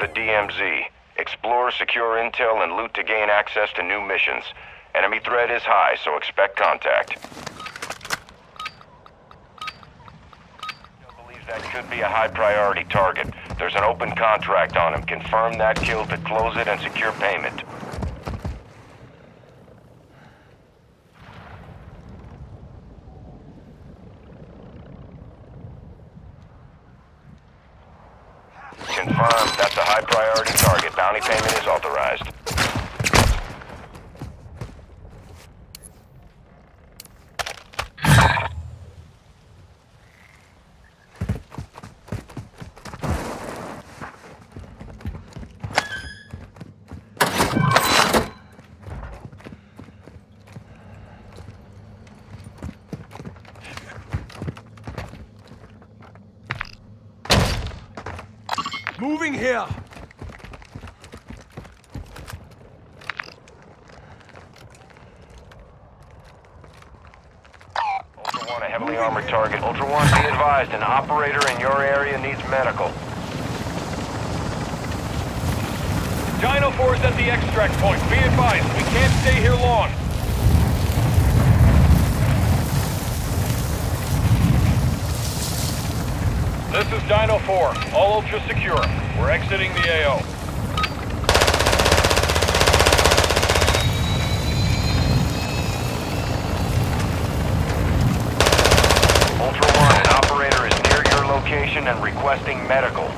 the DMZ. Explore, secure intel, and loot to gain access to new missions. Enemy threat is high, so expect contact. Believes that could be a high-priority target. There's an open contract on him. Confirm that kill to close it and secure payment. Confirmed. That's a high-priority target. Bounty payment is authorized. Moving here! Ultra One, a heavily armored target. Ultra One, be advised, an operator in your area needs medical. Dino 4 is at the extract point. Be advised, we can't stay here long. This is Dino 4. All Ultra secure. We're exiting the AO. Ultra One, an operator is near your location and requesting medical.